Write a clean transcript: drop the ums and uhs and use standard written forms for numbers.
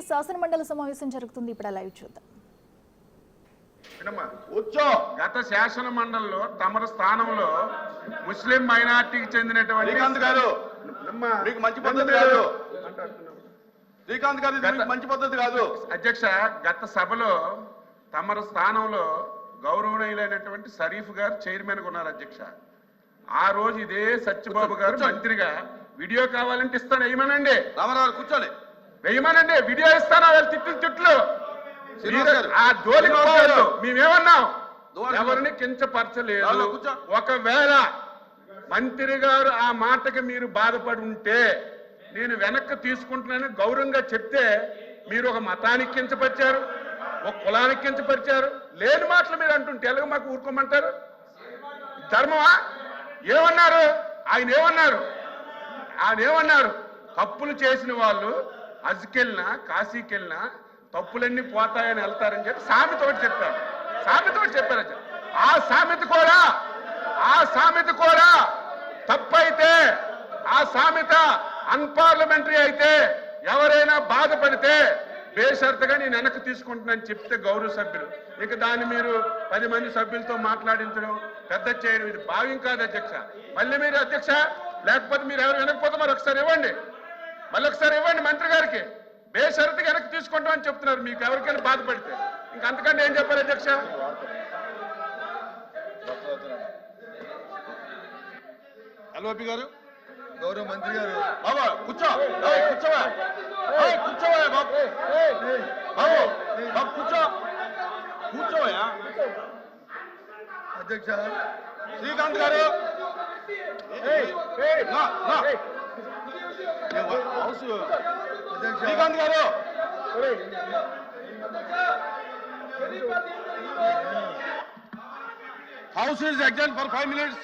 శాసనమండలి సమావేశం జరుగుతుంది. ఇప్పుడు లైవ్ చూద్దాం. గత శాసన మండలిలో తమ స్థానంలో ముస్లిం మైనార్టీకి చెందినటువంటి మంచి పద్ధతి కాదు అధ్యక్ష, గత సభలో తమ స్థానంలో గౌరవనీయులైనటువంటి షరీఫ్ గారు చైర్మన్ గా ఉన్నారు అధ్యక్ష. ఆ రోజు ఇదే సత్యబాబు గారు మంత్రిగా వీడియో కావాలంటే ఇస్తాను వేయమనండి, రామారావు కూర్చోండి వేయమనండి, వీడియో ఇస్తాను. వాళ్ళు తిట్లు ఆ జోలికి పోవద్దు. మేమేమన్నాం, ఎవరిని కించపరచలేదు. ఒకవేళ మంత్రి గారు ఆ మాటకి మీరు బాధపడి ఉంటే నేను వెనక్కి తీసుకుంటున్నాను గౌరవంగా చెప్తే మీరు ఒక మతానికి కించపరిచారు, ఒక కులానికి కించపరిచారు. లేని మాటలు మీరు అంటుంటే ఎలాగ మాకు ఊరుకోమంటారు? ధర్మమా? ఏమన్నారు ఆయన ఏమన్నారు తప్పులు చేసిన వాళ్ళు హజ్కెళ్ళినా కాశీకెళ్ళినా తప్పులన్నీ పోతాయని వెళ్తారని చెప్పి సామెతోటి చెప్పారు. ఆ సామెత కూడా తప్పైతే, ఆ సామెత అన్పార్లమెంటరీ అయితే, ఎవరైనా బాధపడితే బేషరతుగా నేను వెనక్కి తీసుకుంటున్నాను చెప్తే గౌరవ సభ్యులు ఇక దాన్ని మీరు 10 మంది సభ్యులతో మాట్లాడించడం పెద్ద చేయడం ఇది భావ్యం కాదు అధ్యక్ష. మళ్ళీ మీరు అధ్యక్ష, లేకపోతే మీరు ఎవరు వినకపోతే మరి ఒకసారి ఇవ్వండి, మంత్రి గారికి బేషరతుగా వెనక్కి తీసుకుంటాం అని చెప్తున్నారు. మీకు ఎవరికైనా బాధపడితే ఇంకంతకంటే ఏం చెప్పారు అధ్యక్ష? ఎల్ఓపి గారు, గౌరవ మంత్రి గారు, బాబా కూర్చోవా బాబు, కూర్చోవా అధ్యక్ష. శ్రీకాంత్ గారు, శ్రీకాంత్ గారు, house is exam for 5 minutes.